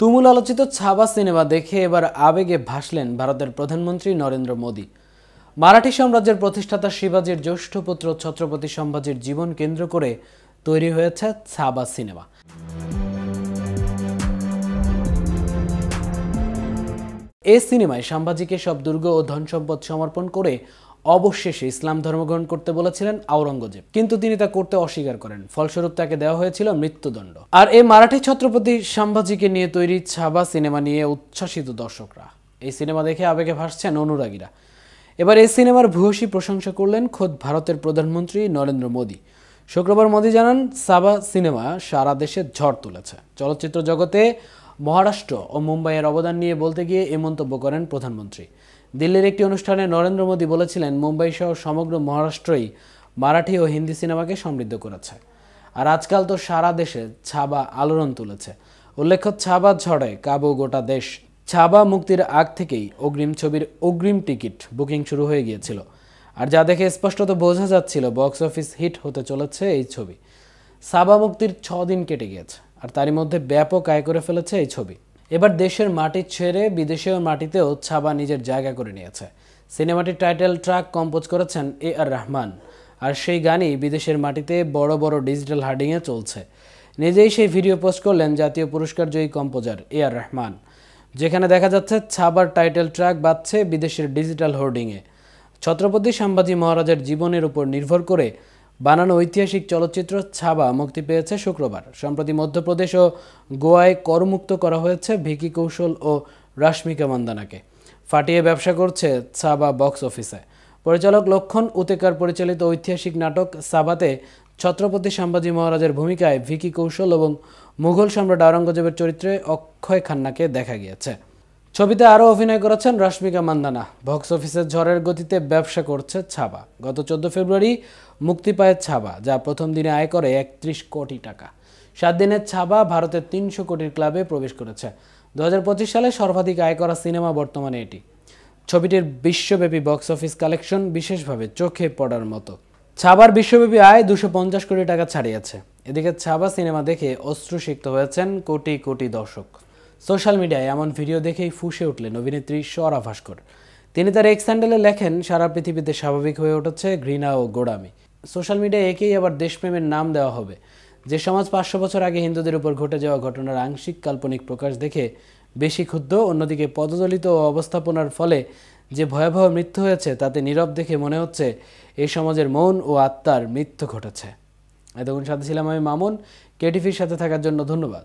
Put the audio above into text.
তুমুল আলোচিত ছাবা সিনেমা দেখে এবার আবেগে ভাসলেন ভারতের প্রধানমন্ত্রী নরেন্দ্র মোদী। মারাঠি সাম্রাজ্যের প্রতিষ্ঠাতা শিবাজির জ্যেষ্ঠ পুত্র ছত্রপতি সম্ভাজির জীবন কেন্দ্র করে তৈরি হয়েছে ছাবা সিনেমা। এই সিনেমায় সম্ভাজিকে সব দুর্গ ও ধন সম্পদ সমর্পণ করে অবশেষে ইসলাম ধর্ম গ্রহণ করতে বলেছিলেন আওরঙ্গজেব, কিন্তু তিনি তা করতে অস্বীকার করেন। ফলস্বরূপ তাকে দেওয়া হয়েছিল মৃত্যুদণ্ড। আর এই মারাঠি ছত্রপতি সম্ভাজিকে নিয়ে তৈরি ছাবা সিনেমা নিয়ে উচ্ছ্বাসিত দর্শকরা। এই সিনেমা দেখে আবেগে ভাসছেন অনুরাগীরা। এবার এই সিনেমার ভূয়সী প্রশংসা করলেন খোদ ভারতের প্রধানমন্ত্রী নরেন্দ্র মোদী। শুক্রবার মোদী জানান, ছাবা সিনেমা সারা দেশে ঝড় তুলেছে। চলচ্চিত্র জগতে মহারাষ্ট্র ও মুম্বাইয়ের অবদান নিয়ে বলতে গিয়ে এ মন্তব্য করেন প্রধানমন্ত্রী। দিল্লির একটি অনুষ্ঠানে নরেন্দ্র মোদী বলেছিলেন, মুম্বাই সহ সমগ্র মহারাষ্ট্রই মারাঠি ও হিন্দি সিনেমাকে সমৃদ্ধ করেছে। আর আজকাল তো সারা দেশে ছাবা আলোড়ন তুলেছে। উল্লেখ্য, ছাবা ঝড়ে কাবু গোটা দেশ। ছাবা মুক্তির আগ থেকেই অগ্রিম ছবির অগ্রিম টিকিট বুকিং শুরু হয়ে গিয়েছিল। আর যা দেখে স্পষ্টত বোঝা যাচ্ছিল বক্স অফিস হিট হতে চলেছে এই ছবি। ছাবা মুক্তির 6 দিন কেটে গিয়েছে, আর তারই মধ্যে ব্যাপক আয় করে ফেলেছে এই ছবি। এবার দেশের মাটি ছেড়ে বিদেশের মাটিতেও ছাবা নিজের জায়গা করে নিয়েছে। সিনেমাটির টাইটেল ট্র্যাক কম্পোজ করেছেন A.R. রহমান, আর সেই গানই বিদেশের মাটিতে বড় বড় ডিজিটাল হার্ডিংয়ে চলছে। নিজেই সেই ভিডিও পোস্ট করলেন জাতীয় পুরস্কার জয়ী কম্পোজার A.R. রহমান, যেখানে দেখা যাচ্ছে ছাবার টাইটেল ট্র্যাক বাজছে বিদেশের ডিজিটাল হোর্ডিংয়ে। ছত্রপতি সম্ভাজি মহারাজের জীবনের উপর নির্ভর করে বানানো ঐতিহাসিক চলচ্চিত্র ছাবা মুক্তি পেয়েছে শুক্রবার। সম্প্রতি মধ্যপ্রদেশ ও গোয়ায় করমুক্ত করা হয়েছে ভিকি কৌশল ও রাশমিকা মান্দানাকে। ফাটিয়ে ব্যবসা করছে ছাবা বক্স অফিসে। পরিচালক লক্ষণ উতেকার পরিচালিত ঐতিহাসিক নাটক ছাবাতে ছত্রপতি সম্ভাজি মহারাজের ভূমিকায় ভিকি কৌশল এবং মুঘল সম্রাট আওরঙ্গজেবের চরিত্রে অক্ষয় খান্নাকে দেখা গিয়েছে। ছবিতে আরও অভিনয় করেছেন রাশমিকা মান্দানা। বক্স অফিসের ঝড়ের গতিতে ব্যবসা করছে ছাবা। গত 14 ফেব্রুয়ারি মুক্তি পায় ছাবা, যা প্রথম দিনে আয় করে 31 কোটি টাকা। 7 দিনের ছাবা ভারতের 300 কোটির ক্লাবে প্রবেশ করেছে। 2025 সালে সর্বাধিক আয় করা সিনেমা বর্তমানে এটি। ছবিটির বিশ্বব্যাপী বক্স অফিস কালেকশন বিশেষভাবে চোখে পড়ার মতো। ছাবার বিশ্বব্যাপী আয় 250 কোটি টাকা ছাড়িয়েছে। এদিকে ছাবা সিনেমা দেখে অশ্রুসিক্ত হয়েছেন কোটি কোটি দর্শক। সোশ্যাল মিডিয়ায় এমন ভিডিও দেখেই ফুঁসে উঠলেন অভিনেত্রী স্বরা ভাস্কর। তিনি তার এক্স হ্যান্ডেলে লেখেন, সারা পৃথিবীতে স্বাভাবিক হয়ে উঠেছে ঘৃণা ও গোঁড়ামি। সোশ্যাল মিডিয়ায় একেই আবার দেশপ্রেমের নাম দেওয়া হবে। যে সমাজ 500 বছর আগে হিন্দুদের উপর ঘটে যাওয়া ঘটনার আংশিক কাল্পনিক প্রকাশ দেখে বেশি ক্ষুব্ধ, অন্যদিকে পদদলিত অবস্থাপনার ফলে যে ভয়াবহ মৃত্যু হয়েছে তাতে নীরব দেখে মনে হচ্ছে এই সমাজের মন ও আত্মার মৃত্যু ঘটেছে। এতক্ষণ সাথে ছিলাম আমি মামুন। কেটিভির সাথে থাকার জন্য ধন্যবাদ।